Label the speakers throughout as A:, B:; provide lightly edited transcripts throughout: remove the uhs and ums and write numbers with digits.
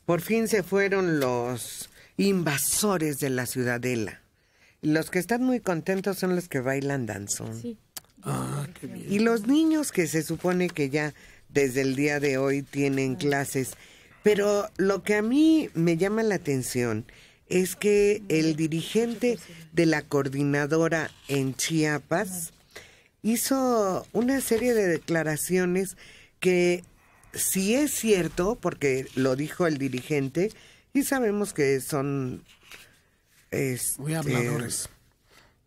A: Por fin se fueron los invasores de la Ciudadela. Los que están muy contentos son los que bailan danzón.
B: Sí.
C: Ah, qué bien.
A: Y los niños que se supone que ya desde el día de hoy tienen clases. Pero lo que a mí me llama la atención es que el dirigente de la coordinadora en Chiapas hizo una serie de declaraciones que, si es cierto, porque lo dijo el dirigente, y sabemos que son...
C: Muy habladores.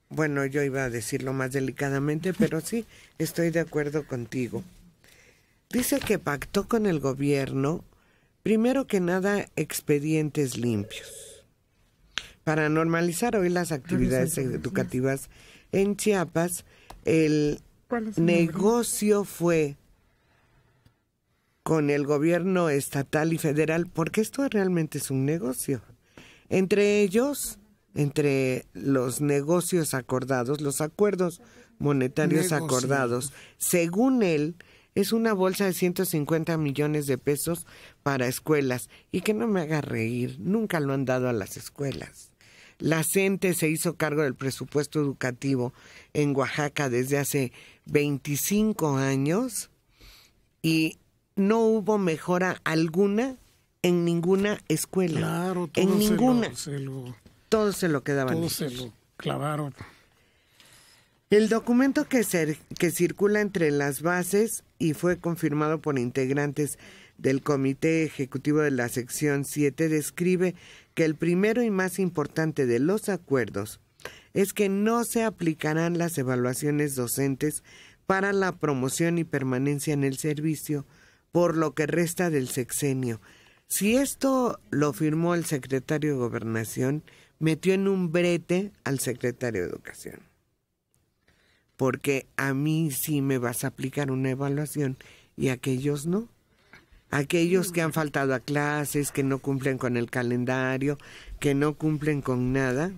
A: Bueno, yo iba a decirlo más delicadamente, pero sí, estoy de acuerdo contigo. Dice que pactó con el gobierno, primero que nada, expedientes limpios. Para normalizar hoy las actividades educativas en Chiapas, el negocio fue con el gobierno estatal y federal, porque esto realmente es un negocio. Entre ellos, entre los negocios acordados, los acuerdos monetarios acordados, según él, es una bolsa de 150 millones de pesos para escuelas. Y que no me haga reír, nunca lo han dado a las escuelas. La CENTE se hizo cargo del presupuesto educativo en Oaxaca desde hace 25 años y no hubo mejora alguna en ninguna escuela.
C: Claro,
A: en ninguna.
C: Todo
A: se lo quedaban.
C: Todos se lo clavaron.
A: El documento que circula entre las bases y fue confirmado por integrantes del Comité Ejecutivo de la Sección 7 describe que el primero y más importante de los acuerdos es que no se aplicarán las evaluaciones docentes para la promoción y permanencia en el servicio por lo que resta del sexenio. Si esto lo firmó el secretario de Gobernación, metió en un brete al secretario de Educación. Porque a mí sí me vas a aplicar una evaluación y a aquellos no. Aquellos que han faltado a clases, que no cumplen con el calendario, que no cumplen con nada.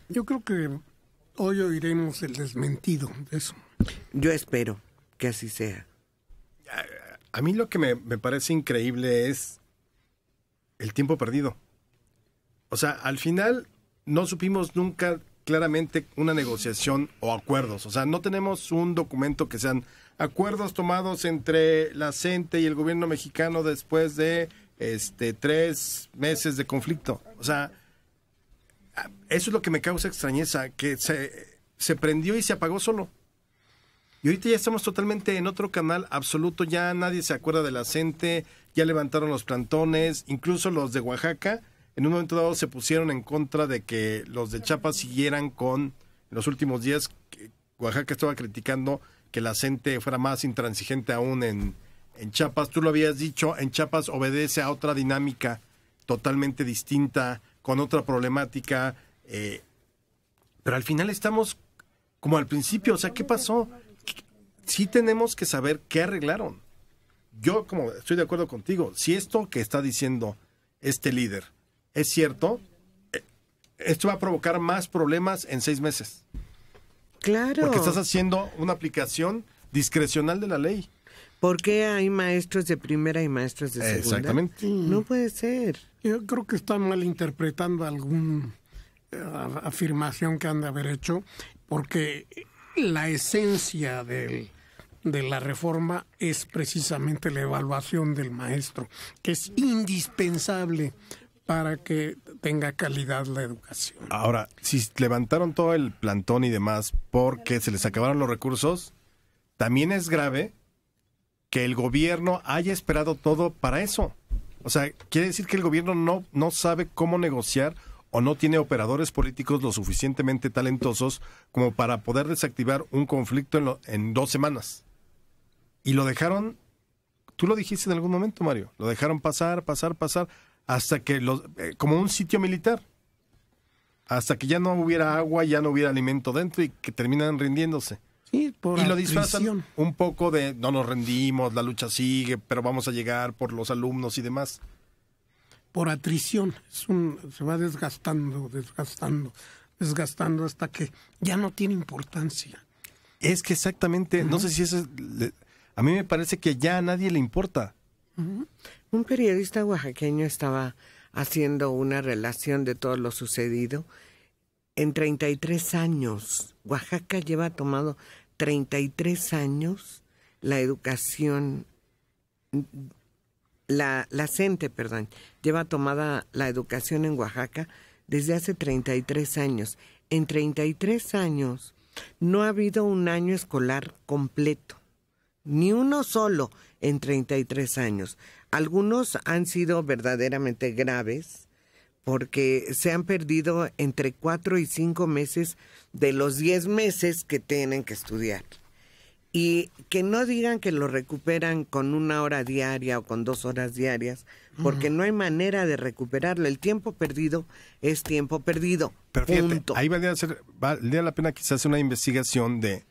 C: Yo creo que hoy oiremos el desmentido de eso.
A: Yo espero que así sea.
D: A mí lo que me parece increíble es el tiempo perdido. O sea, al final no supimos nunca claramente una negociación o acuerdos. O sea, no tenemos un documento que sean acuerdos tomados entre la CENTE y el gobierno mexicano después de 3 meses de conflicto. O sea, eso es lo que me causa extrañeza, que se prendió y se apagó solo. Y ahorita ya estamos totalmente en otro canal absoluto, ya nadie se acuerda de la CENTE, ya levantaron los plantones, incluso los de Oaxaca, en un momento dado se pusieron en contra de que los de Chiapas siguieran con, en los últimos días, Oaxaca estaba criticando que la CENTE fuera más intransigente aún en Chiapas. Tú lo habías dicho, en Chiapas obedece a otra dinámica totalmente distinta, con otra problemática, pero al final estamos como al principio. O sea, ¿qué pasó? Sí tenemos que saber qué arreglaron. Yo, como estoy de acuerdo contigo, si esto que está diciendo este líder es cierto, esto va a provocar más problemas en 6 meses.
A: Claro.
D: Porque estás haciendo una aplicación discrecional de la ley.
A: ¿Por qué hay maestros de primera y maestros de segunda?
D: Exactamente.
A: No puede ser.
C: Yo creo que están malinterpretando alguna afirmación que han de haber hecho, porque la esencia de la reforma es precisamente la evaluación del maestro, que es indispensable para que tenga calidad la educación.
D: Ahora, si levantaron todo el plantón y demás porque se les acabaron los recursos, también es grave que el gobierno haya esperado todo para eso. O sea, quiere decir que el gobierno no sabe cómo negociar o no tiene operadores políticos lo suficientemente talentosos como para poder desactivar un conflicto en 2 semanas. Y lo dejaron, tú lo dijiste en algún momento, Mario, lo dejaron pasar, hasta que, como un sitio militar, hasta que ya no hubiera agua, ya no hubiera alimento dentro y que terminan rindiéndose.
C: Sí, por
D: y lo
C: atrición.
D: disfrazan un poco de no nos rendimos, la lucha sigue, pero vamos a llegar por los alumnos y demás.
C: Por atrición, se va desgastando hasta que ya no tiene importancia.
D: Es que exactamente, no sé si eso a mí me parece que ya a nadie le importa.
A: Un periodista oaxaqueño estaba haciendo una relación de todo lo sucedido. En 33 años, Oaxaca lleva tomado 33 años la educación, la CENTE, lleva tomada la educación en Oaxaca desde hace 33 años. En 33 años no ha habido un año escolar completo, ni uno solo en 33 años. Algunos han sido verdaderamente graves, porque se han perdido entre 4 y 5 meses de los 10 meses que tienen que estudiar. Y que no digan que lo recuperan con 1 hora diaria o con 2 horas diarias, porque no hay manera de recuperarlo. El tiempo perdido es tiempo perdido.
D: Pero fíjate,
A: punto.
D: ahí valdría la pena quizás hacer una investigación de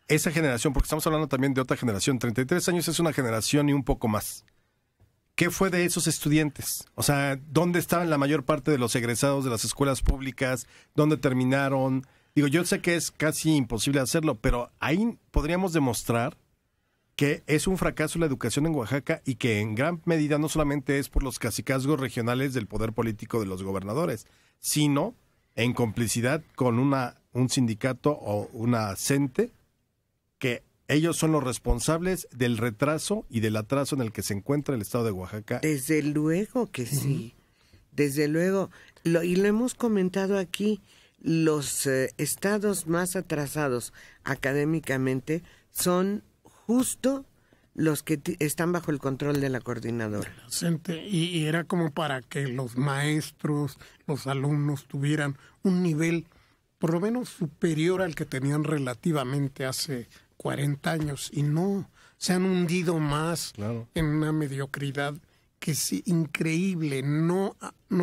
D: esa generación, porque estamos hablando también de otra generación. 33 años es una generación y un poco más. ¿Qué fue de esos estudiantes? O sea, ¿dónde estaban la mayor parte de los egresados de las escuelas públicas? ¿Dónde terminaron? Digo, yo sé que es casi imposible hacerlo, pero ahí podríamos demostrar que es un fracaso la educación en Oaxaca y que en gran medida no solamente es por los cacicazgos regionales del poder político de los gobernadores, sino en complicidad con un sindicato o una CENTE que ellos son los responsables del retraso y del atraso en el que se encuentra el estado de Oaxaca.
A: Desde luego que sí, desde luego. Y lo hemos comentado aquí, los estados más atrasados académicamente son justo los que están bajo el control de la coordinadora.
C: Y era como para que los maestros, los alumnos tuvieran un nivel por lo menos superior al que tenían relativamente hace 40 años, y no, se han hundido más en una mediocridad que es increíble. No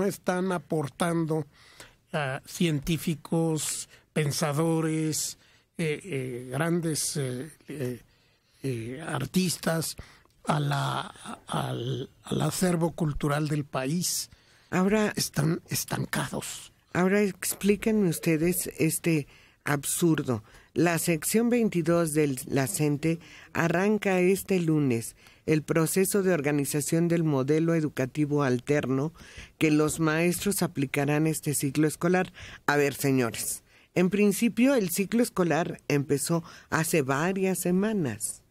C: están aportando científicos, pensadores, grandes artistas al acervo cultural del país.
A: Ahora
C: están estancados.
A: Ahora explíquenme ustedes este absurdo. La sección 22 de la CENTE arranca este lunes el proceso de organización del modelo educativo alterno que los maestros aplicarán este ciclo escolar. A ver, señores, en principio el ciclo escolar empezó hace varias semanas.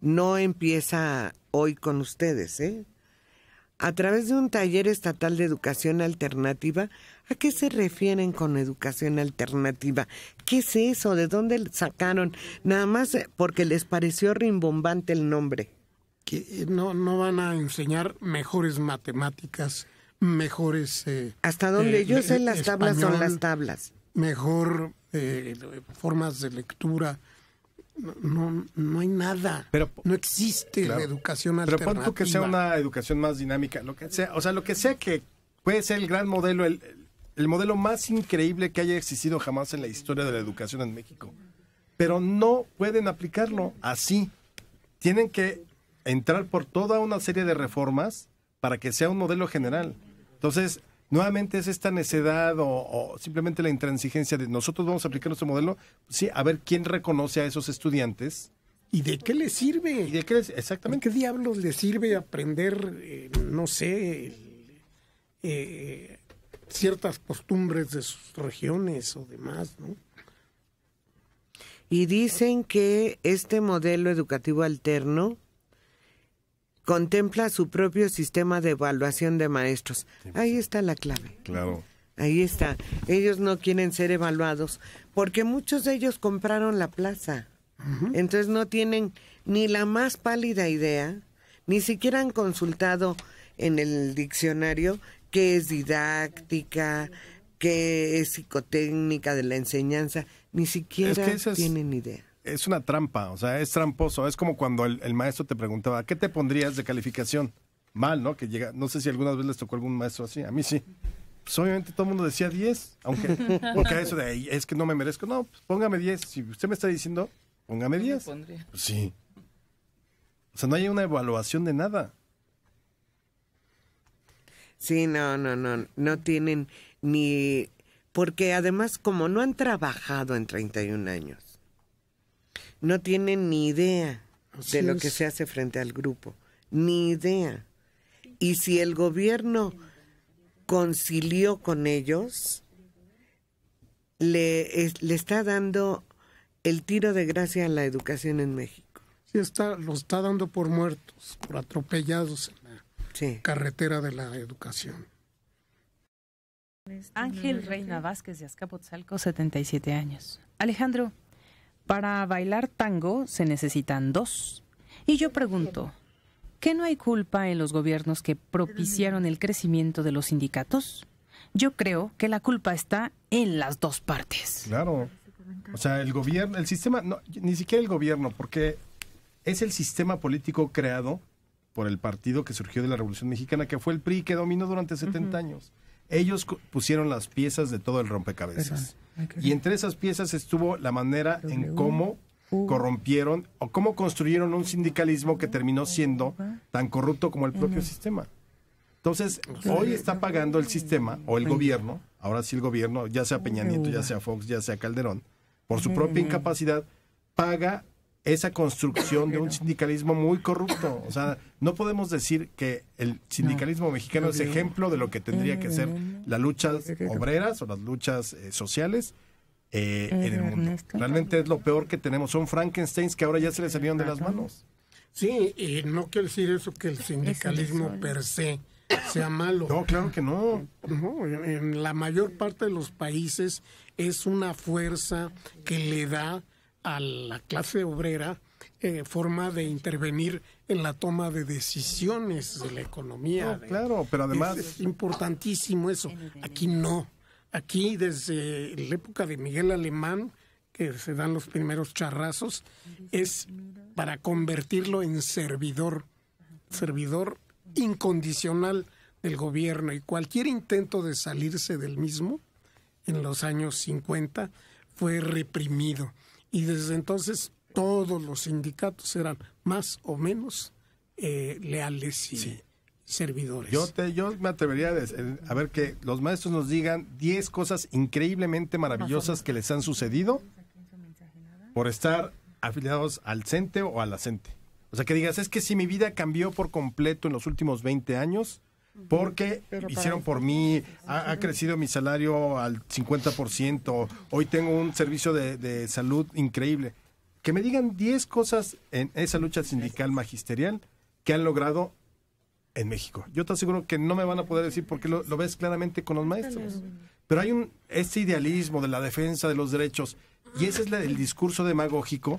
A: No empieza hoy con ustedes, ¿eh? A través de un taller estatal de educación alternativa. ¿A qué se refieren con educación alternativa? ¿Qué es eso? ¿De dónde sacaron? Nada más porque les pareció rimbombante el nombre.
C: Que no van a enseñar mejores matemáticas, mejores...
A: Hasta donde yo sé, las
C: español,
A: tablas son las tablas.
C: Mejor formas de lectura. No hay nada.
D: Pero,
C: no existe la educación alternativa.
D: Pero pon tú que sea una educación más dinámica, lo que sea, o sea, lo que sea que puede ser el gran modelo, el modelo más increíble que haya existido jamás en la historia de la educación en México. Pero no pueden aplicarlo así. Tienen que entrar por toda una serie de reformas para que sea un modelo general. Entonces, nuevamente es esta necedad o simplemente la intransigencia de nosotros vamos a aplicar nuestro modelo, sí, a ver quién reconoce a esos estudiantes.
C: ¿Y de qué les sirve?
D: Exactamente.
C: ¿Qué diablos les sirve aprender, no sé, ciertas costumbres de sus regiones o demás, ¿no?
A: Y dicen que este modelo educativo alterno contempla su propio sistema de evaluación de maestros. Ahí está la clave.
D: Claro.
A: Ahí está. Ellos no quieren ser evaluados porque muchos de ellos compraron la plaza. Entonces no tienen ni la más pálida idea, ni siquiera han consultado en el diccionario qué es didáctica, qué es psicotécnica de la enseñanza, ni siquiera tienen idea.
D: Es una trampa, o sea, es tramposo. Es como cuando el maestro te preguntaba, ¿qué te pondrías de calificación? Mal, ¿no? Que llega, no sé si alguna vez les tocó algún maestro así, a mí sí. Pues obviamente todo el mundo decía 10, aunque eso de es que no me merezco. No, pues póngame 10. Si usted me está diciendo, póngame 10. Pues sí. O sea, no hay una evaluación de nada.
A: Sí, no tienen ni... Porque además, como no han trabajado en 31 años, no tienen ni idea de lo que se hace frente al grupo. Ni idea. Y si el gobierno concilió con ellos, le está dando el tiro de gracia a la educación en México.
C: Sí, lo está dando por muertos, por atropellados en la carretera de la educación.
B: Ángel Reina Vázquez de Azcapotzalco, 77 años. Alejandro, para bailar tango se necesitan dos. Y yo pregunto, ¿qué no hay culpa en los gobiernos que propiciaron el crecimiento de los sindicatos? Yo creo que la culpa está en las dos partes.
D: Claro. O sea, el gobierno, el sistema, no, ni siquiera el gobierno, porque es el sistema político creado por el partido que surgió de la Revolución Mexicana, que fue el PRI, que dominó durante 70 años. Ellos pusieron las piezas de todo el rompecabezas. Y entre esas piezas estuvo la manera en cómo corrompieron o cómo construyeron un sindicalismo que terminó siendo tan corrupto como el propio sistema. Entonces, hoy está pagando el sistema o el gobierno, ahora sí el gobierno, ya sea Peña Nieto, ya sea Fox, ya sea Calderón, por su propia incapacidad, paga esa construcción de un sindicalismo muy corrupto. O sea, no podemos decir que el sindicalismo mexicano es ejemplo de lo que tendría que ser las luchas obreras o las luchas sociales en el mundo. Realmente es lo peor que tenemos. Son Frankensteins que ahora ya se les salieron de las manos.
C: Sí, y no quiere decir eso que el sindicalismo per se sea malo.
D: No, claro que no.
C: No, en la mayor parte de los países es una fuerza que le da a la clase obrera forma de intervenir en la toma de decisiones de la economía.
D: No, claro, pero además
C: es importantísimo eso. Aquí no. Aquí desde la época de Miguel Alemán, que se dan los primeros charrazos, es para convertirlo en servidor incondicional del gobierno, y cualquier intento de salirse del mismo en los años 50 fue reprimido. Y desde entonces todos los sindicatos eran más o menos leales y servidores.
D: Yo me atrevería a ver que los maestros nos digan 10 cosas increíblemente maravillosas que les han sucedido por estar afiliados al CENTE o a la CENTE. O sea, que digas, es que si mi vida cambió por completo en los últimos 20 años, porque hicieron por mí, ha crecido mi salario al 50%, hoy tengo un servicio de salud increíble. Que me digan 10 cosas en esa lucha sindical magisterial que han logrado en México. Yo te aseguro que no me van a poder decir porque lo ves claramente con los maestros. Pero hay este idealismo de la defensa de los derechos, y ese es el discurso demagógico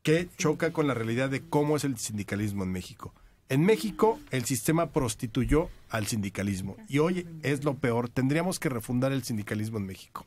D: que choca con la realidad de cómo es el sindicalismo en México. En México, el sistema prostituyó al sindicalismo y hoy es lo peor. Tendríamos que refundar el sindicalismo en México.